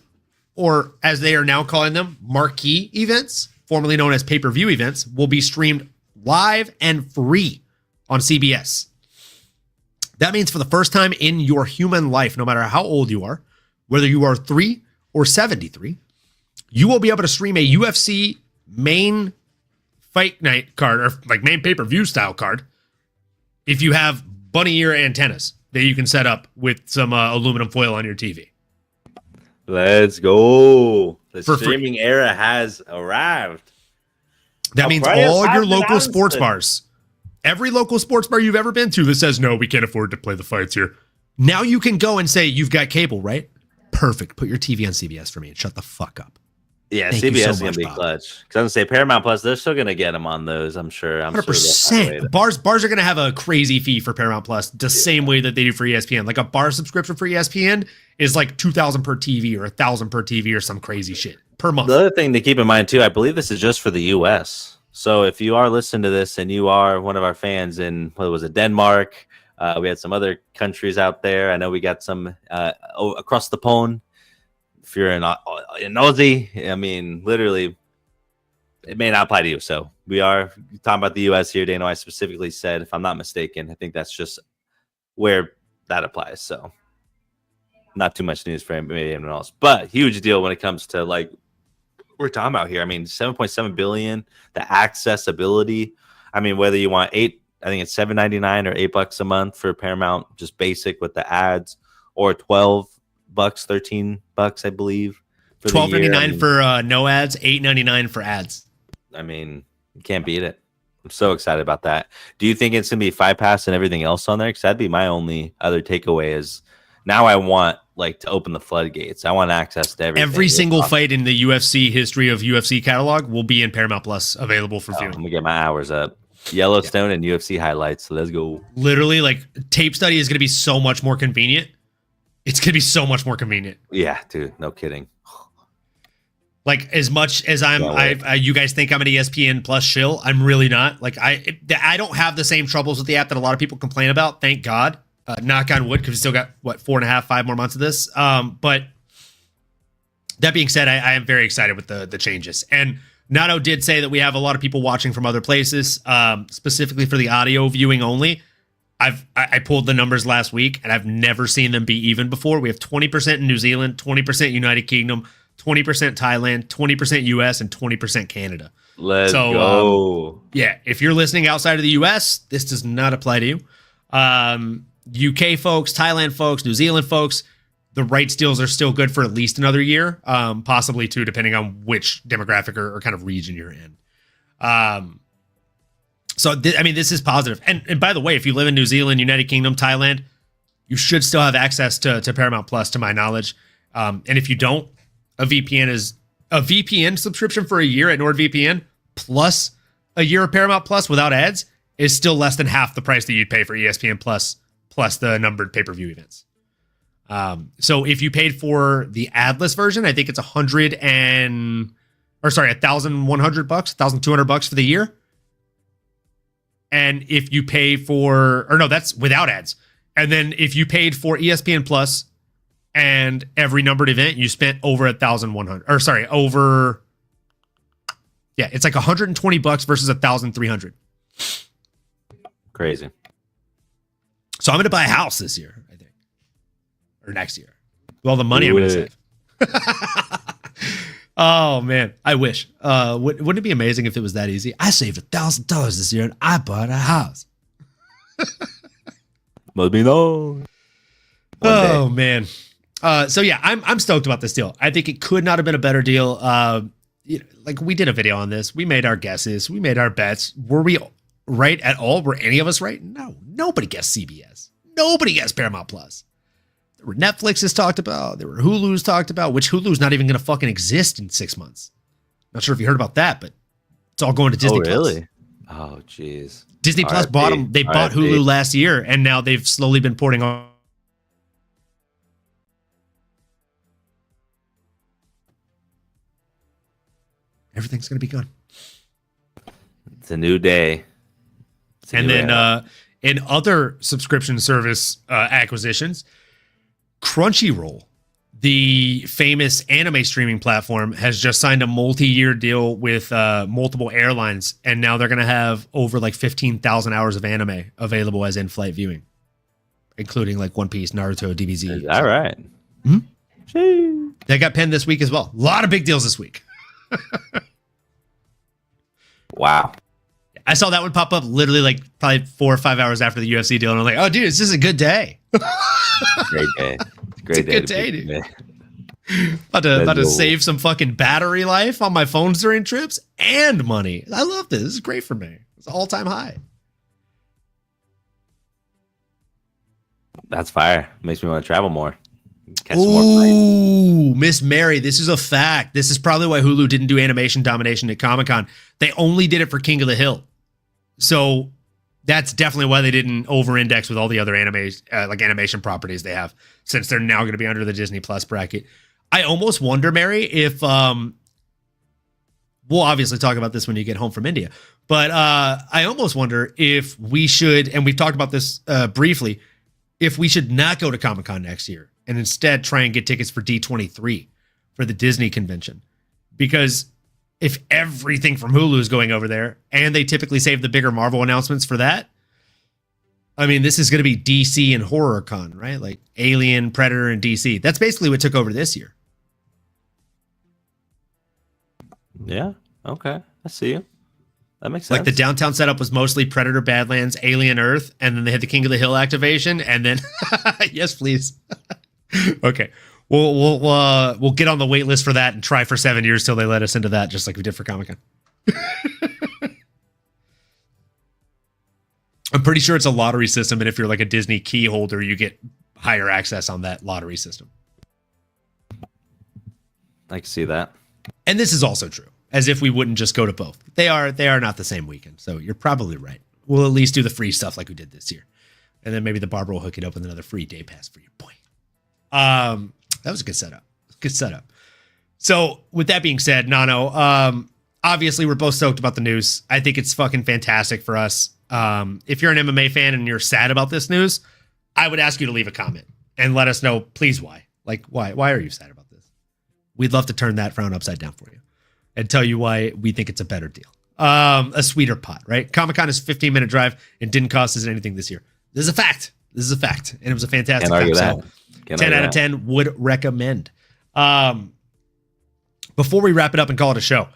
S1: or as they are now calling them, marquee events, formerly known as pay-per-view events, will be streamed live and free on CBS. That means for the first time in your human life, no matter how old you are, whether you are 3 or 73, you will be able to stream a UFC main fight night card, or like main pay-per-view style card, if you have bunny ear antennas that you can set up with some aluminum foil on your TV.
S2: Let's go. The
S1: For
S2: streaming
S1: free.
S2: era has arrived.
S1: That means all your local sports bars, every local sports bar you've ever been to that says, no, we can't afford to play the fights here. Now you can go and say, you've got cable, right? Perfect. Put your TV on CBS for me and shut the fuck up.
S2: Yeah,
S1: Thank
S2: CBS
S1: so
S2: is going to be
S1: much,
S2: clutch. Because I'm going to say Paramount Plus, they're still going to get them on those, I'm sure.
S1: 100%. Bars are going to have a crazy fee for Paramount Plus, the same way that they do for ESPN. Like a bar subscription for ESPN is like $2,000 per TV or $1,000 per TV or some crazy shit per month.
S2: The other thing to keep in mind, too, I believe this is just for the U.S. So if you are listening to this and you are one of our fans in, what was it, Denmark, we had some other countries out there. I know we got some across the pond. If you're in Aussie, I mean, literally, it may not apply to you. So we are talking about the U.S. here. Dana, I specifically said, if I'm not mistaken, I think that's just where that applies. So not too much news for maybe anyone else, but huge deal when it comes to like we're talking about here. I mean, 7.7 billion, the accessibility. I mean, whether you want I think it's $7.99 or $8 a month for Paramount, just basic with the ads, or $12, $13, I believe.
S1: $12.99 for no ads, $8.99 for ads.
S2: I mean, you can't beat it. I'm so excited about that. Do you think it's gonna be Fight Pass and everything else on there? Because that'd be my only other takeaway. Is now I want like to open the floodgates. I want access to everything.
S1: Every single fight in the UFC history of UFC catalog will be in Paramount Plus, available for viewing.
S2: I'm gonna get my hours up. Yellowstone and UFC highlights. So let's go.
S1: Literally, like tape study is gonna be so much more convenient. It's gonna be so much more convenient.
S2: Yeah, dude, no kidding.
S1: Like as much as you guys think I'm an ESPN Plus shill, I'm really not. Like I don't have the same troubles with the app that a lot of people complain about. Thank God. Knock on wood, because we still got 4.5, 5 more months of this. But that being said, I am very excited with the changes. And Nato did say that we have a lot of people watching from other places, specifically for the audio viewing only. I pulled the numbers last week, and I've never seen them be even before. We have 20% in New Zealand, 20% United Kingdom, 20% Thailand, 20% US, and 20% Canada.
S2: Let's go.
S1: Yeah, if you're listening outside of the US, this does not apply to you. UK folks, Thailand folks, New Zealand folks, the rights deals are still good for at least another year, possibly 2, depending on which demographic or kind of region you're in. So, this is positive. And by the way, if you live in New Zealand, United Kingdom, Thailand, you should still have access to Paramount Plus, to my knowledge. And if you don't, a VPN subscription for a year at NordVPN plus a year of Paramount Plus without ads is still less than half the price that you'd pay for ESPN Plus the numbered pay-per-view events. So if you paid for the adless version, I think it's $1,100, $1,200 for the year. And if you pay that's without ads. And then if you paid for ESPN Plus and every numbered event, you spent over $1,100. It's like $120 versus $1,300.
S2: Crazy.
S1: So I'm going to buy a house this year, I think, or next year. With all the money I'm going to save. Oh man, I wish. Wouldn't it be amazing if it was that easy? I saved $1,000 this year and I bought a house.
S2: Must be no.
S1: Oh man. So yeah, I'm stoked about this deal. I think it could not have been a better deal. Like we did a video on this. We made our guesses. We made our bets. Were we right at all? Were any of us right? No. Nobody guessed CBS. Nobody guessed Paramount Plus. There were Netflix has talked about. There were Hulu's talked about, which Hulu's not even going to fucking exist in 6 months. Not sure if you heard about that, but it's all going to Disney Plus.
S2: Really? Oh, jeez.
S1: Disney Plus bought them. They bought Hulu last year, and now they've slowly been porting on Everything's going to be gone.
S2: It's a new day.
S1: And then in other subscription service acquisitions, Crunchyroll, the famous anime streaming platform, has just signed a multi-year deal with multiple airlines, and now they're going to have over like 15,000 hours of anime available as in-flight viewing, including like One Piece, Naruto, DBZ.
S2: All right.
S1: Mm-hmm. That got penned this week as well. A lot of big deals this week.
S2: Wow.
S1: I saw that one pop up literally like probably 4 or 5 hours after the UFC deal, and I'm like, oh, dude, this is a good day.
S2: Great day.
S1: It's a good day, dude. About to save some fucking battery life on my phones during trips and money. I love this. This is great for me. It's an all-time high.
S2: That's fire. Makes me want to travel more.
S1: Ooh, Miss Mary, this is a fact. This is probably why Hulu didn't do animation domination at Comic-Con. They only did it for King of the Hill. So that's definitely why they didn't over-index with all the other animation properties they have, since they're now going to be under the Disney Plus bracket. I almost wonder, Mary, if we'll obviously talk about this when you get home from India, but I almost wonder if we should, and we've talked about this briefly, if we should not go to Comic-Con next year and instead try and get tickets for D23 for the Disney convention. Because if everything from Hulu is going over there, and they typically save the bigger Marvel announcements for that, I mean, this is going to be DC and HorrorCon, right? Like Alien, Predator, and DC. That's basically what took over this year.
S2: Yeah. Okay. I see you. That makes sense.
S1: Like the downtown setup was mostly Predator, Badlands, Alien, Earth, and then they had the King of the Hill activation, and then yes, please. Okay, we'll get on the wait list for that and try for 7 years till they let us into that, just like we did for Comic-Con. I'm pretty sure it's a lottery system, and if you're like a Disney key holder, you get higher access on that lottery system.
S2: I can see that.
S1: And this is also true, as if we wouldn't just go to both. They are not the same weekend, so you're probably right. We'll at least do the free stuff like we did this year. And then maybe the Barbara will hook it up with another free day pass for your boy. That was a good setup. Good setup. So with that being said, Nano, obviously we're both stoked about the news. I think it's fucking fantastic for us. If you're an MMA fan and you're sad about this news, I would ask you to leave a comment and let us know, please, why. Like, why are you sad about this? We'd love to turn that frown upside down for you and tell you why we think it's a better deal. A sweeter pot, right? Comic-Con is a 15-minute drive and didn't cost us anything this year. This is a fact. This is a fact. And it was a fantastic
S2: Can't argue
S1: fact.
S2: that.
S1: So 10 out of 10 would recommend. Before we wrap it up and call it a show,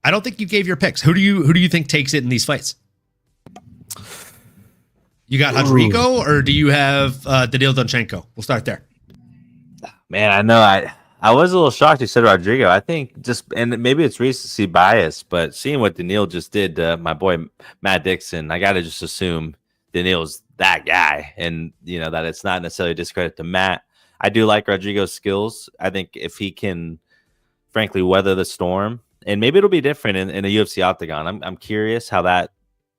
S1: I don't think you gave your picks. Who do you think takes it in these fights? You got Rodrigo, or do you have Daniil Donchenko? We'll start there.
S2: Man, I know I was a little shocked you said Rodrigo. I think and maybe it's recency bias, but seeing what Daniil just did to my boy Matt Dixon, I got to just assume Daniil's that guy, and that it's not necessarily a discredit to Matt. I do like Rodrigo's skills. I think if he can, frankly, weather the storm, and maybe it'll be different in a UFC octagon. I'm curious how that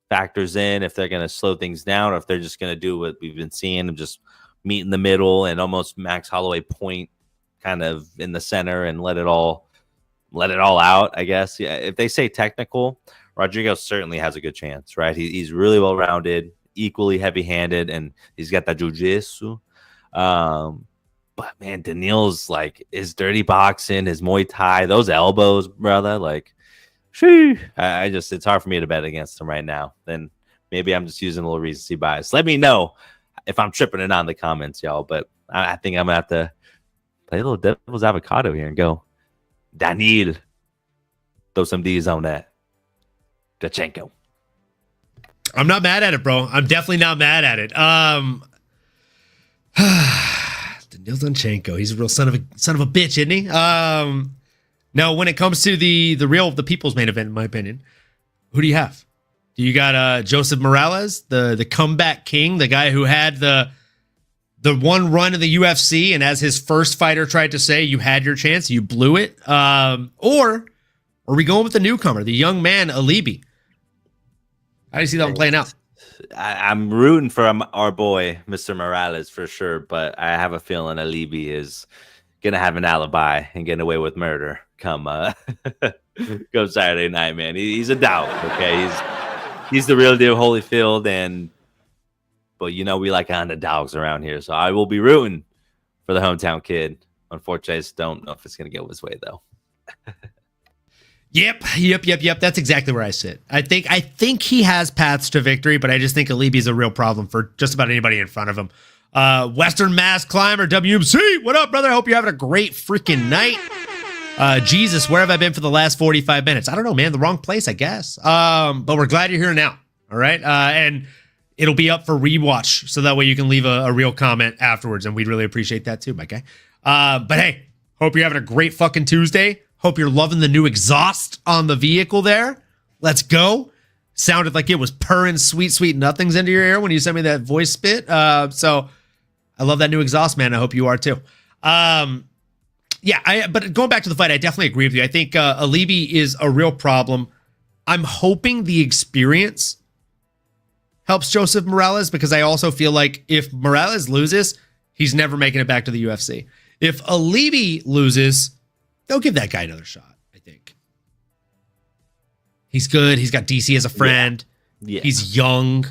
S2: factors in, if they're going to slow things down, or if they're just going to do what we've been seeing and just meet in the middle and almost Max Holloway point kind of in the center and let it all out, I guess. Yeah, if they say technical, Rodrigo certainly has a good chance, right? He's really well-rounded, equally heavy-handed, and he's got that jiu-jitsu. But man, Daniil's like his dirty boxing, his Muay Thai, those elbows, brother, like, shoo. It's hard for me to bet against him right now. Then maybe I'm just using a little recency bias. Let me know if I'm tripping it on the comments, y'all. But I think I'm gonna have to play a little devil's avocado here and go Daniil. Throw some D's on that. Donchenko.
S1: I'm not mad at it, bro. I'm definitely not mad at it. Daniil Donchenko, he's a real son of a bitch, isn't he? Now, when it comes to the people's main event, in my opinion, who do you have? Do you got Joseph Morales, the comeback king, the guy who had the one run in the UFC, and as his first fighter tried to say, you had your chance, you blew it? Or are we going with the newcomer, the young man, Alibi? How do you see that one playing out?
S2: I'm rooting for our boy, Mr. Morales, for sure, but I have a feeling Alibi is gonna have an alibi and get away with murder come come Saturday night, man. He's a doubt. Okay, he's the real deal, Holyfield, but we like underdogs around here, so I will be rooting for the hometown kid. Unfortunately, I just don't know if it's gonna go his way though.
S1: Yep. That's exactly where I sit. I think he has paths to victory, but I just think Alibi's a real problem for just about anybody in front of him. Western Mass Climber, WMC, what up, brother? I hope you're having a great freaking night. Jesus, where have I been for the last 45 minutes? I don't know, man. The wrong place, I guess. But we're glad you're here now. All right. And it'll be up for rewatch, so that way you can leave a real comment afterwards, and we'd really appreciate that too, my guy. But hey, hope you're having a great fucking Tuesday. Hope you're loving the new exhaust on the vehicle there. Let's go. Sounded like it was purring sweet nothings into your ear when you sent me that voice spit. So I love that new exhaust, man. I hope you are too. But going back to the fight, I definitely agree with you. I think Alibi is a real problem. I'm hoping the experience helps Joseph Morales, because I also feel like if Morales loses, he's never making it back to the UFC. If Alibi loses, they'll give that guy another shot, I think. He's good. He's got DC as a friend. Yeah. He's young.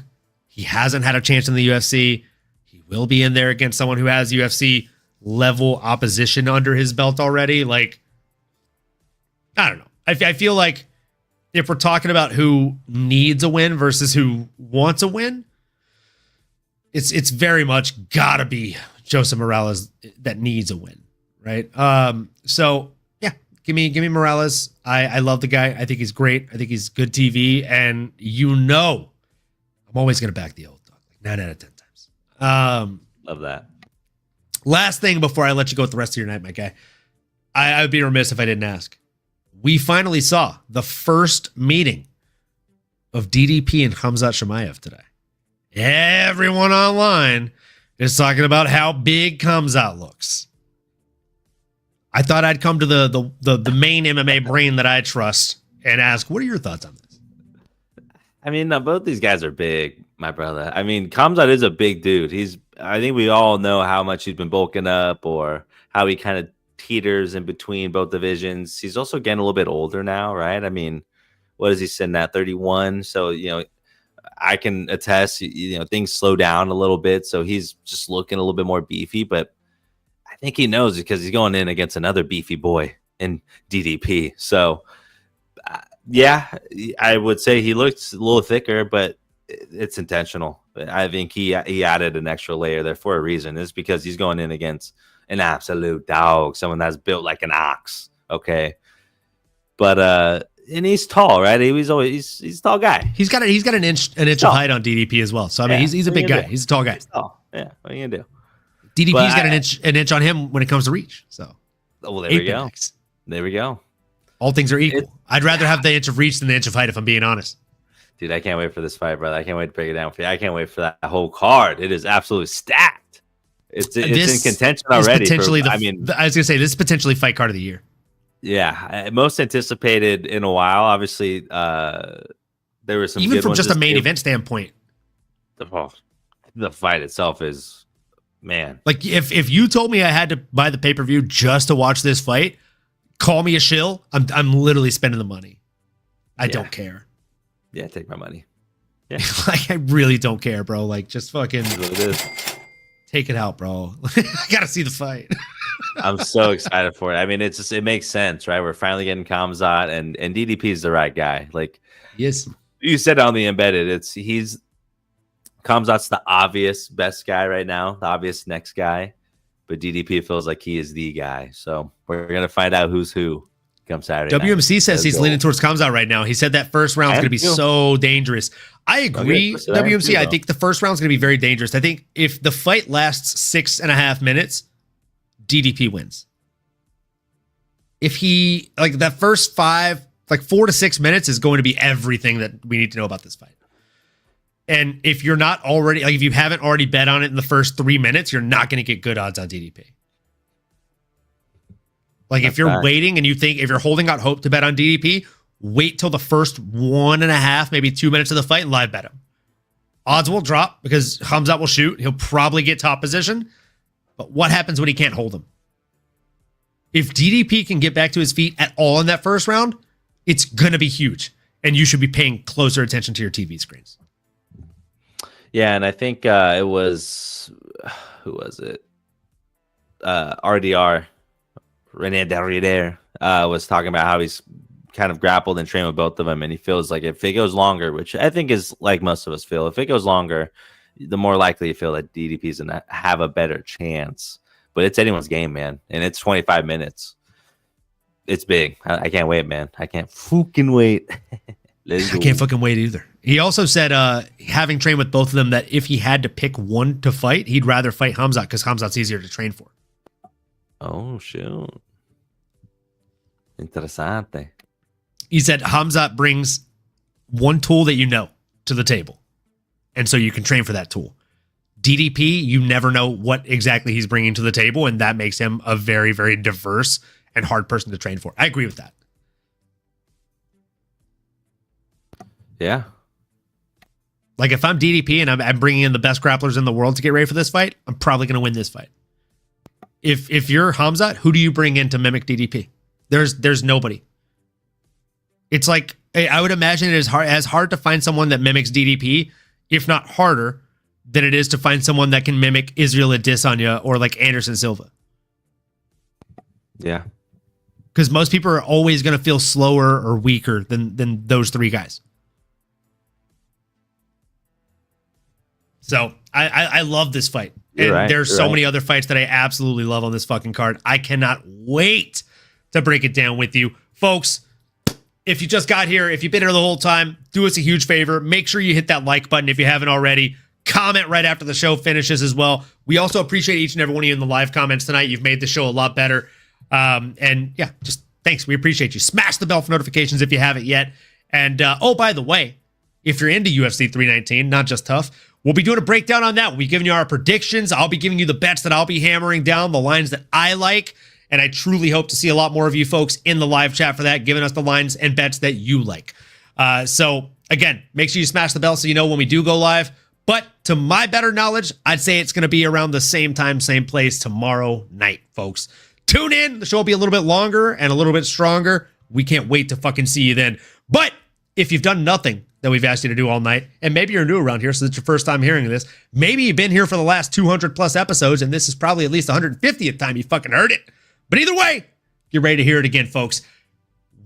S1: He hasn't had a chance in the UFC. He will be in there against someone who has UFC level opposition under his belt already. Like, I don't know. I feel like if we're talking about who needs a win versus who wants a win, it's very much gotta be Joseph Morales that needs a win, right? So yeah, give me Morales. I love the guy. I think he's great. I think he's good TV, and I'm always gonna back the old dog, like 9 out of 10 times.
S2: Love that.
S1: Last thing before I let you go with the rest of your night, my guy, I would be remiss if I didn't ask. We finally saw the first meeting of DDP and Khamzat Chimaev today. Everyone online is talking about how big Khamzat looks. I thought I'd come to the main MMA brain that I trust and ask, what are your thoughts on this?
S2: I mean, both these guys are big, my brother. I mean, Khamzat is a big dude. I think we all know how much he's been bulking up, or how he kind of teeters in between both divisions. He's also getting a little bit older now, right? I mean, what is he sitting at, 31? So, I can attest, things slow down a little bit. So he's just looking a little bit more beefy, but I think he knows, because he's going in against another beefy boy in DDP. So yeah, I would say he looks a little thicker, but it's intentional. I think he added an extra layer there for a reason. It's because he's going in against an absolute dog, someone that's built like an ox. Okay. But and he's tall, right? He's a tall guy. He's got an inch of height on DDP as well. So I mean, he's a big guy. He's a tall guy. He's tall. Yeah, what are you gonna do? DDP's got an inch on him when it comes to reach. So well, there we go. There we go.
S1: All things are equal. I'd rather have the inch of reach than the inch of height, if I'm being honest.
S2: Dude, I can't wait for this fight, brother. I can't wait to break it down for you. I can't wait for that whole card. It is absolutely stacked. It's in contention already. I was gonna say, this is potentially fight card of the year. Yeah, most anticipated in a while. Obviously, there was some
S1: even
S2: good
S1: from
S2: ones
S1: just a main event standpoint.
S2: The fight itself is, man.
S1: Like if you told me I had to buy the pay-per-view just to watch this fight, call me a shill. I'm literally spending the money. I don't care.
S2: Yeah, take my money. Yeah,
S1: like I really don't care, bro. Like just fucking take it out, bro. I gotta see the fight.
S2: I'm so excited for it. I mean, it makes sense, right? We're finally getting Khamzat, and DDP is the right guy. Like,
S1: yes,
S2: you said on the embedded, Khamzat's the obvious best guy right now, the obvious next guy, but DDP feels like he is the guy. So we're gonna find out who's who come Saturday.
S1: WMC says he's leaning towards Khamzat right now. He said that first round is gonna be so dangerous. I agree, WMC. I think the first round is gonna be very dangerous. I think if the fight lasts 6.5 minutes, DDP wins. If he that first 4 to 6 minutes is going to be everything that we need to know about this fight. And if you're not already, if you haven't already bet on it in the first 3 minutes, you're not going to get good odds on DDP. If you're waiting and you think, if you're holding out hope to bet on DDP, wait till the first 1.5, maybe 2 minutes of the fight and live bet him. Odds will drop because Khamzat will shoot. He'll probably get top position. But what happens when he can't hold him? If DDP can get back to his feet at all in that first round, it's going to be huge. And you should be paying closer attention to your TV screens.
S2: Yeah, and I think it was, who was it? RDR, Rene Derrida, was talking about how he's kind of grappled and trained with both of them, and he feels like if it goes longer, which I think is like most of us feel, if it goes longer, the more likely you feel that DDP's going to have a better chance. But it's anyone's game, man, and it's 25 minutes. It's big. I can't wait, man. I can't fucking wait.
S1: I can't fucking wait either. He also said, having trained with both of them, that if he had to pick one to fight, he'd rather fight Khamzat because Khamzat's easier to train for.
S2: Oh, shoot. Interessante.
S1: He said Khamzat brings one tool that you know to the table, and so you can train for that tool. DDP, you never know what exactly he's bringing to the table, and that makes him a very, very diverse and hard person to train for. I agree with that.
S2: Yeah.
S1: Like if I'm DDP and I'm bringing in the best grapplers in the world to get ready for this fight, I'm probably going to win this fight. If you're Khamzat, who do you bring in to mimic DDP? There's nobody. It's like, I would imagine it is as hard to find someone that mimics DDP, if not harder, than it is to find someone that can mimic Israel Adesanya or like Anderson Silva.
S2: Yeah.
S1: Because most people are always going to feel slower or weaker than those three guys. So I love this fight. And there's so many other fights that I absolutely love on this fucking card. I cannot wait to break it down with you. Folks, if you just got here, if you've been here the whole time, do us a huge favor. Make sure you hit that like button if you haven't already. Comment right after the show finishes as well. We also appreciate each and every one of you in the live comments tonight. You've made the show a lot better. And yeah, just thanks. We appreciate you. Smash the bell for notifications if you haven't yet. And oh, by the way, if you're into UFC 319, not just TUF, we'll be doing a breakdown on that. We'll be giving you our predictions. I'll be giving you the bets that I'll be hammering down, the lines that I like. And I truly hope to see a lot more of you folks in the live chat for that, giving us the lines and bets that you like. So again, make sure you smash the bell so you know when we do go live. But to my better knowledge, I'd say it's going to be around the same time, same place tomorrow night, folks. Tune in. The show will be a little bit longer and a little bit stronger. We can't wait to fucking see you then. But if you've done nothing that we've asked you to do all night, and maybe you're new around here, so it's your first time hearing this, maybe you've been here for the last 200 plus episodes, and this is probably at least the 150th time you fucking heard it. But either way, get ready to hear it again, folks.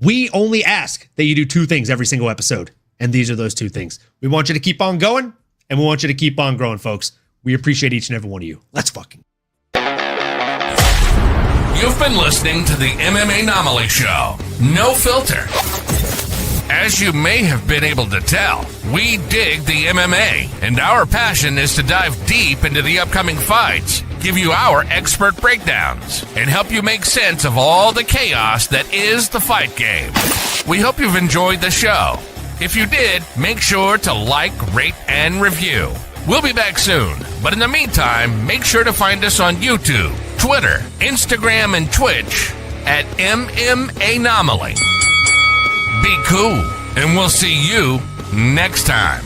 S1: We only ask that you do two things every single episode, and these are those two things. We want you to keep on going, and we want you to keep on growing, folks. We appreciate each and every one of you. Let's fucking.
S3: You've been listening to the MMAnomaly Show. No filter. As you may have been able to tell, we dig the MMA, and our passion is to dive deep into the upcoming fights, give you our expert breakdowns, and help you make sense of all the chaos that is the fight game. We hope you've enjoyed the show. If you did, make sure to like, rate, and review. We'll be back soon, but in the meantime, make sure to find us on YouTube, Twitter, Instagram, and Twitch at MMAnomaly. Be cool, and we'll see you next time.